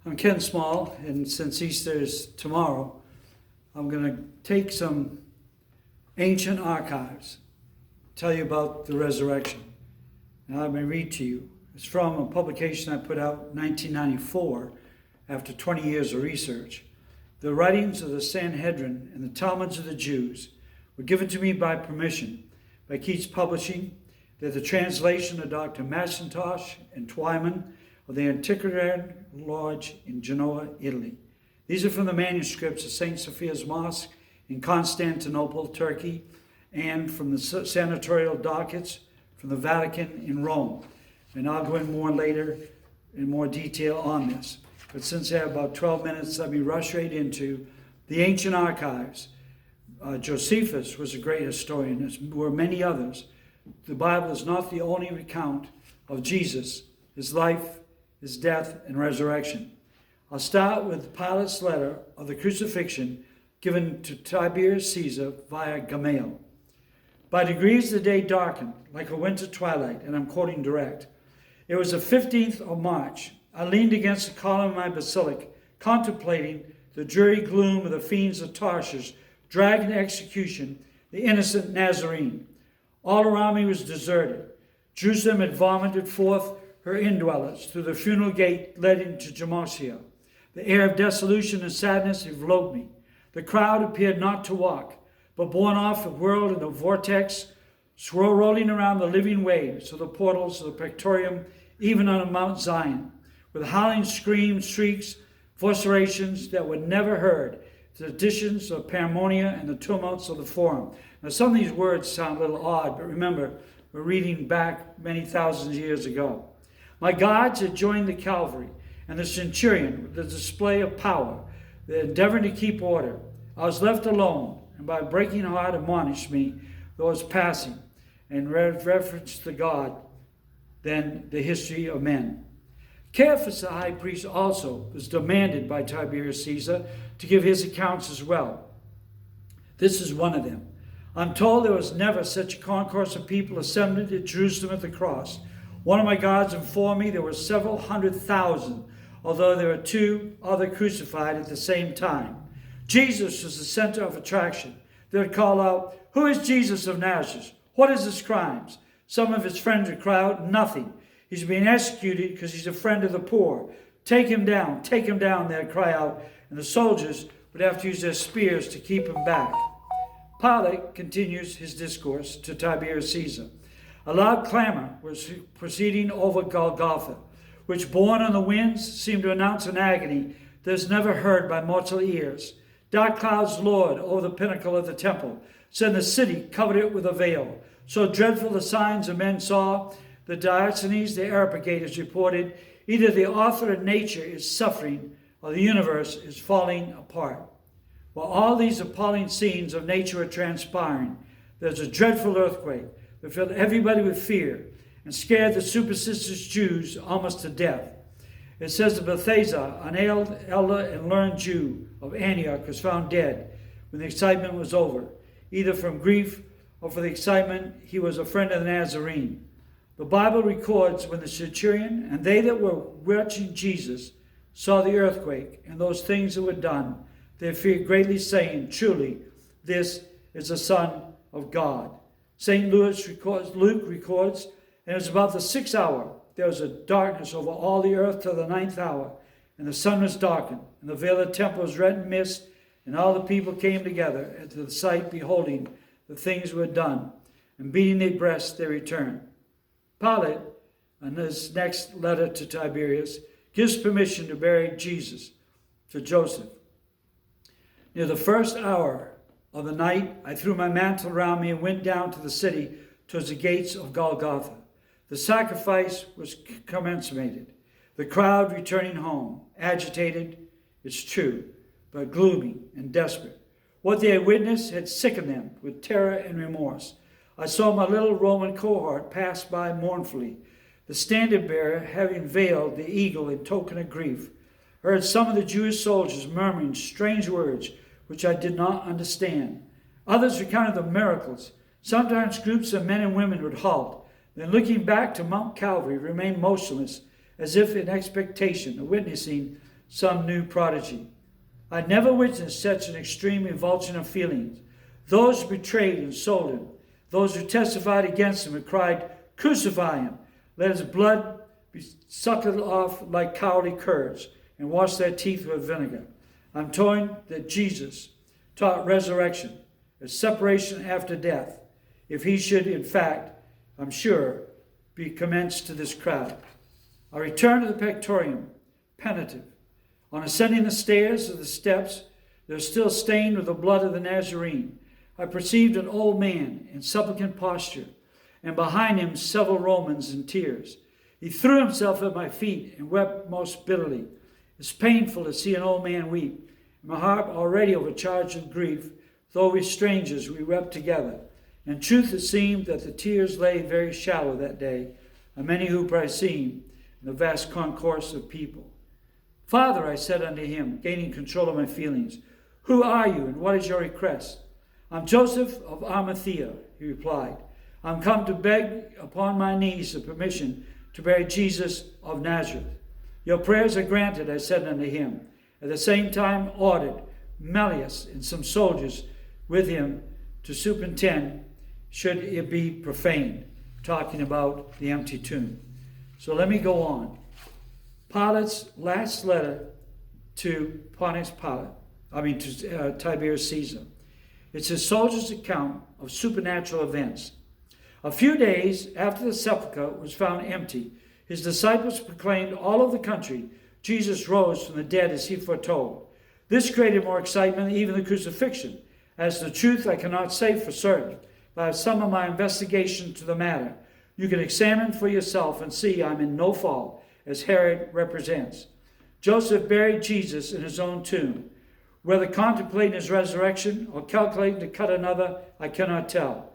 I'm Ken Small, and since Easter is tomorrow, I'm going to take some ancient archives, tell you about the resurrection. And I'm going to read to you. It's from a publication I put out in 1994 after 20 years of research. The writings of the Sanhedrin and the Talmuds of the Jews were given to me by permission by Keats Publishing. They're the translation of Dr. Mackintosh and Twyman of the Antiquarian Lodge in Genoa, Italy. These are from the manuscripts of St. Sophia's Mosque in Constantinople, Turkey, and from the senatorial dockets from the Vatican in Rome. And I'll go in more later in more detail on this. But since I have about 12 minutes, let me rush right into the ancient archives. Josephus was a great historian, as were many others. The Bible is not the only account of Jesus, his life, his death, and resurrection. I'll start with Pilate's letter of the crucifixion given to Tiberius Caesar via Gamaliel. By degrees the day darkened like a winter twilight, and I'm quoting direct. It was the 15th of March. I leaned against the column of my basilic, contemplating the dreary gloom of the fiends of Tarshish dragging to execution the innocent Nazarene. All around me was deserted. Jerusalem had vomited forth her indwellers through the funeral gate led into Jamosia. The air of desolation and sadness enveloped me. The crowd appeared not to walk, but borne off and whirled in a vortex, rolling around the living waves of the portals of the Praetorium, even on Mount Zion, with howling screams, shrieks, vociferations that were never heard, the additions of Paramonia and the tumults of the Forum. Now, some of these words sound a little odd, but remember, we're reading back many thousands of years ago. My guards had joined the cavalry, and the centurion, with the display of power, the endeavoring to keep order. I was left alone, and by breaking heart admonished me, those passing, and reference to God, than the history of men. Caiaphas the high priest also was demanded by Tiberius Caesar to give his accounts as well. This is one of them. I'm told there was never such a concourse of people assembled at Jerusalem at the cross. One of my guards informed me there were several 100,000, although there were two other crucified at the same time. Jesus was the center of attraction. They would call out, "Who is Jesus of Nazareth? What is his crimes?" Some of his friends would cry out, "Nothing. He's being executed because he's a friend of the poor. Take him down, they'd cry out, and the soldiers would have to use their spears to keep him back. Pilate continues his discourse to Tiberius Caesar. A loud clamor was proceeding over Golgotha, which, borne on the winds, seemed to announce an agony that is never heard by mortal ears. Dark clouds lowered over the pinnacle of the temple, so the city covered it with a veil. So dreadful the signs the men saw, the Diogenes, the Areopagus, reported, either the author of nature is suffering or the universe is falling apart. While all these appalling scenes of nature are transpiring, there's a dreadful earthquake that filled everybody with fear and scared the superstitious Jews almost to death. It says that Bethesda, an elder and learned Jew of Antioch, was found dead when the excitement was over, either from grief or for the excitement he was a friend of the Nazarene. The Bible records when the centurion and they that were watching Jesus saw the earthquake and those things that were done, they feared greatly, saying, "Truly, this is the Son of God." St. Luke records, and it was about the 6th hour, there was a darkness over all the earth till the 9th hour, and the sun was darkened, and the veil of the temple was rent in mist, and all the people came together at the sight, beholding the things were done, and beating their breasts they returned. Pilate, in his next letter to Tiberius, gives permission to bury Jesus to Joseph. Near the first hour of the night, I threw my mantle around me and went down to the city towards the gates of Golgotha. The sacrifice was consummated. The crowd returning home, agitated, it's true, but gloomy and desperate. What they had witnessed had sickened them with terror and remorse. I saw my little Roman cohort pass by mournfully, the standard bearer having veiled the eagle in token of grief. I heard some of the Jewish soldiers murmuring strange words which I did not understand. Others recounted the miracles. Sometimes groups of men and women would halt, then looking back to Mount Calvary remain motionless, as if in expectation of witnessing some new prodigy. I never witnessed such an extreme revulsion of feelings. Those who betrayed and sold him, those who testified against him and cried, "Crucify him! Let his blood be sucked off like cowardly curs, and wash their teeth with vinegar." I'm told that Jesus taught resurrection, a separation after death, if he should, in fact, I'm sure, be commenced to this crowd. I returned to the Pectorium, penitent. On ascending the stairs of the steps, they were still stained with the blood of the Nazarene. I perceived an old man in supplicant posture, and behind him several Romans in tears. He threw himself at my feet and wept most bitterly. It's painful to see an old man weep. My heart already overcharged with grief, though we strangers, we wept together. In truth, it seemed that the tears lay very shallow that day, and many who I seen in the vast concourse of people. "Father," I said unto him, gaining control of my feelings, "who are you, and what is your request?" "I'm Joseph of Arimathea," he replied. "I'm come to beg upon my knees the permission to bury Jesus of Nazareth." "Your prayers are granted," I said unto him. At the same time ordered Malchus and some soldiers with him to superintend should it be profaned, talking about the empty tomb. So let me go on. Pilate's last letter to Tiberius Caesar. It's a soldier's account of supernatural events. A few days after the sepulchre was found empty, his disciples proclaimed all over the country Jesus rose from the dead as he foretold. This created more excitement than even the crucifixion. As the truth, I cannot say for certain, but I have some of my investigation to the matter. You can examine for yourself and see I'm in no fault, as Herod represents. Joseph buried Jesus in his own tomb. Whether contemplating his resurrection or calculating to cut another, I cannot tell.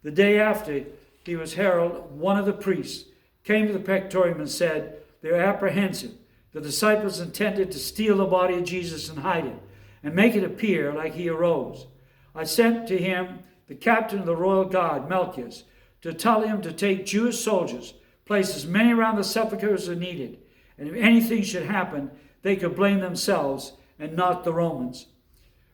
The day after he was heralded, one of the priests came to the Pectorium and said they were apprehensive. The disciples intended to steal the body of Jesus and hide it, and make it appear like he arose. I sent to him the captain of the royal guard, Malchus, to tell him to take Jewish soldiers, place as many around the sepulchre as are needed, and if anything should happen, they could blame themselves and not the Romans.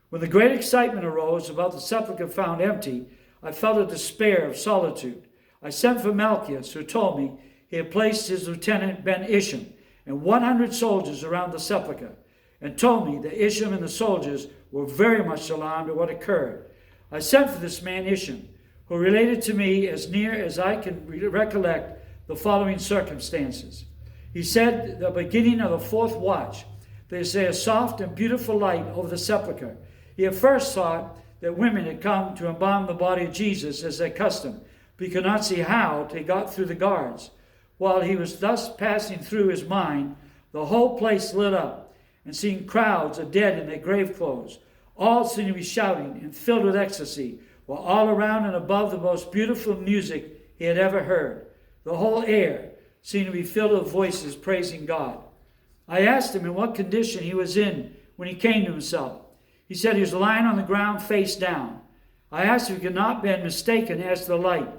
When the great excitement arose about the sepulchre found empty, I felt a despair of solitude. I sent for Malchus, who told me he had placed his lieutenant Ben Isham and 100 soldiers around the sepulchre, and told me that Isham and the soldiers were very much alarmed at what occurred. I sent for this man Isham, who related to me as near as I can recollect the following circumstances. He said at the beginning of the 4th watch, there is a soft and beautiful light over the sepulchre. He at first thought that women had come to embalm the body of Jesus as their custom, but he could not see how till he got through the guards. While he was thus passing through his mind, the whole place lit up, and seeing crowds of dead in their grave clothes, all seemed to be shouting and filled with ecstasy, while all around and above the most beautiful music he had ever heard. The whole air seemed to be filled with voices praising God. I asked him in what condition he was in when he came to himself. He said he was lying on the ground face down. I asked if he could not have been mistaken as to the light.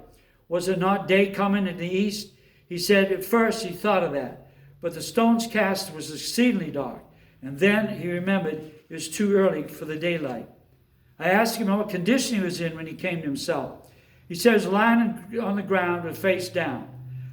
Was it not day coming in the east? He said at first he thought of that, but the stone's cast was exceedingly dark, and then he remembered it was too early for the daylight. I asked him what condition he was in when he came to himself. He said he was lying on the ground with face down.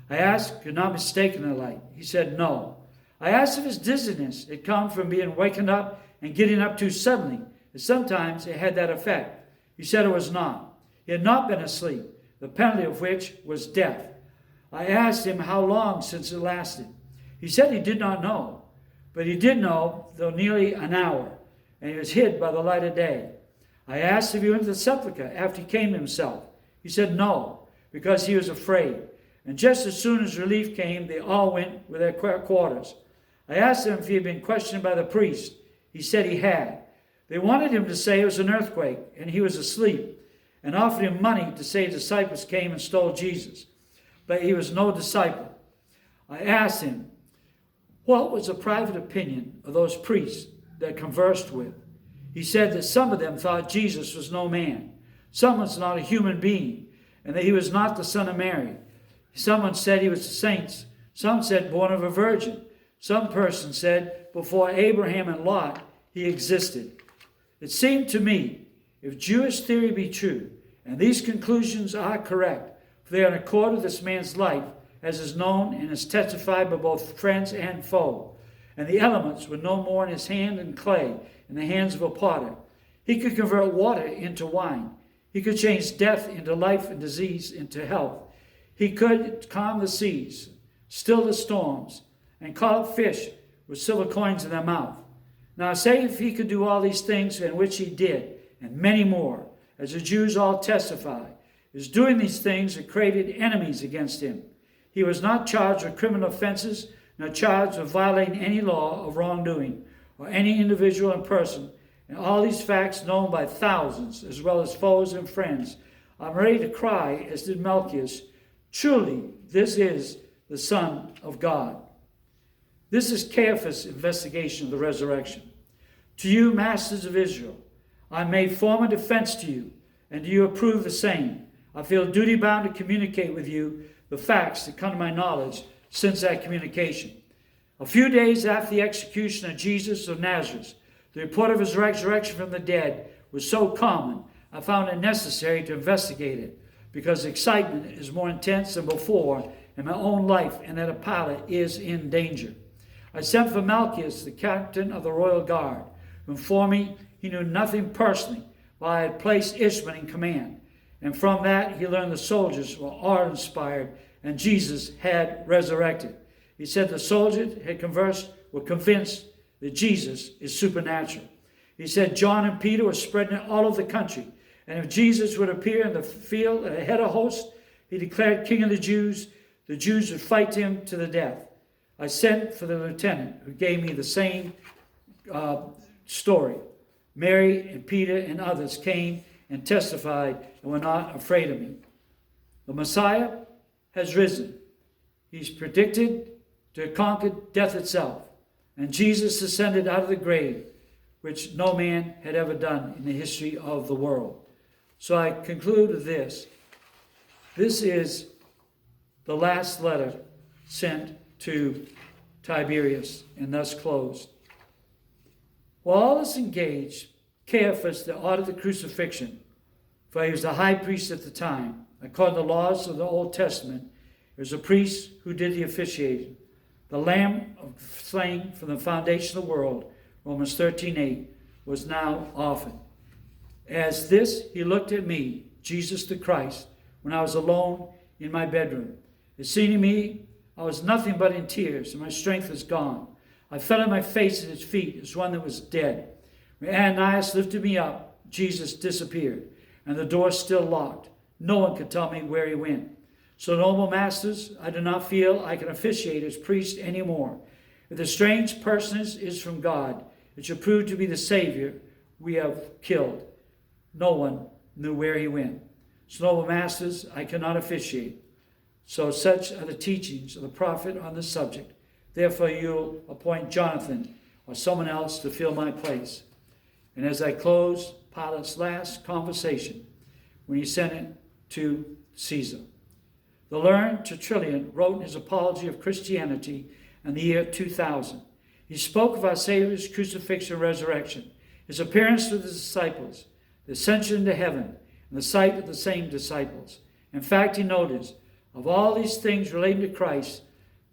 I asked, could not mistake the light. He said no. I asked if his dizziness had come from being wakened up and getting up too suddenly, and sometimes it had that effect. He said it was not. He had not been asleep, the penalty of which was death. I asked him how long since it lasted. He said he did not know, but he did know, though nearly an hour, and he was hid by the light of day. I asked if he went to the sepulchre after he came to himself. He said no, because he was afraid. And just as soon as relief came, they all went with their quarters. I asked him if he had been questioned by the priest. He said he had. They wanted him to say it was an earthquake and he was asleep, and offered him money to say disciples came and stole Jesus. But he was no disciple. I asked him, what was the private opinion of those priests that conversed with? He said that some of them thought Jesus was no man. Some was not a human being, and that he was not the son of Mary. Someone said he was a saint. Some said born of a virgin. Some person said before Abraham and Lot, he existed. It seemed to me, if Jewish theory be true, and these conclusions are correct, for they are in accord with this man's life, as is known and is testified by both friends and foe, and the elements were no more in his hand than clay in the hands of a potter. He could convert water into wine. He could change death into life and disease into health. He could calm the seas, still the storms, and call up fish with silver coins in their mouth. Now say if he could do all these things, in which he did, and many more, as the Jews all testify, is doing these things that created enemies against him. He was not charged with criminal offenses, nor charged with violating any law of wrongdoing, or any individual in person. And all these facts known by thousands, as well as foes and friends, I'm ready to cry, as did Malchus, truly, this is the Son of God. This is Caiaphas' investigation of the resurrection. To you, masters of Israel, I made form a defense to you, and do you approve the same? I feel duty-bound to communicate with you the facts that come to my knowledge since that communication. A few days after the execution of Jesus of Nazareth, the report of his resurrection from the dead was so common, I found it necessary to investigate it, because excitement is more intense than before in my own life, and that a pilot is in danger. I sent for Malchus, the captain of the royal guard, who informed me he knew nothing personally, while I had placed Ishmael in command. And from that he learned the soldiers were awe-inspired and Jesus had resurrected. He said the soldiers were convinced that Jesus is supernatural. He said John and Peter were spreading it all over the country. And if Jesus would appear in the field at a head of host, he declared king of the Jews would fight him to the death. I sent for the lieutenant, who gave me the same story. Mary and Peter and others came and testified and were not afraid of me. The Messiah has risen. He's predicted to have conquered death itself. And Jesus ascended out of the grave, which no man had ever done in the history of the world. So I conclude with this. This is the last letter sent to Tiberius, and thus closed. While all this engaged, Caiaphas, that ordered the crucifixion, for he was the high priest at the time, according to the laws of the Old Testament, it was a priest who did the officiating. The Lamb slain from the foundation of the world, Romans 13:8, was now offered. As this, he looked at me, Jesus the Christ, when I was alone in my bedroom. It seemed to me I was nothing but in tears, and my strength was gone. I fell on my face at his feet as one that was dead. When Ananias lifted me up, Jesus disappeared, and the door still locked. No one could tell me where he went. So, noble masters, I do not feel I can officiate as priest anymore. If the strange personage is from God, it should prove to be the Savior we have killed. No one knew where he went. So, noble masters, I cannot officiate. So such are the teachings of the prophet on this subject. Therefore you'll appoint Jonathan or someone else to fill my place. And as I close Pilate's last conversation, when he sent it to Caesar, the learned Tertullian wrote in his Apology of Christianity in the year 2000. He spoke of our Savior's crucifixion and resurrection, his appearance to the disciples, the ascension into heaven, and the sight of the same disciples. In fact, he noticed, of all these things relating to Christ,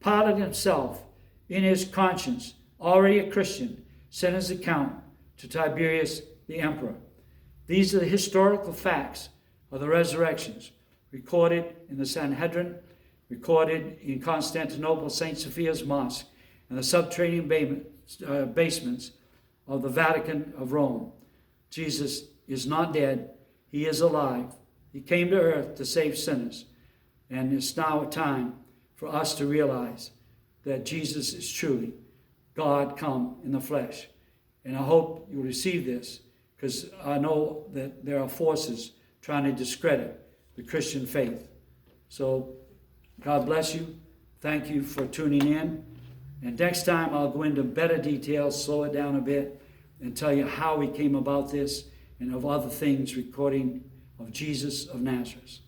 Pilate himself, in his conscience, already a Christian, sent his account to Tiberius the emperor. These are the historical facts of the resurrections, recorded in the Sanhedrin, recorded in Constantinople, St. Sophia's Mosque, and the subterranean basements of the Vatican of Rome. Jesus is not dead. He is alive. He came to earth to save sinners. And it's now a time for us to realize that Jesus is truly God come in the flesh. And I hope you receive this, because I know that there are forces trying to discredit the Christian faith. So God bless you. Thank you for tuning in. And next time I'll go into better details, slow it down a bit, and tell you how we came about this and of other things recording of Jesus of Nazareth.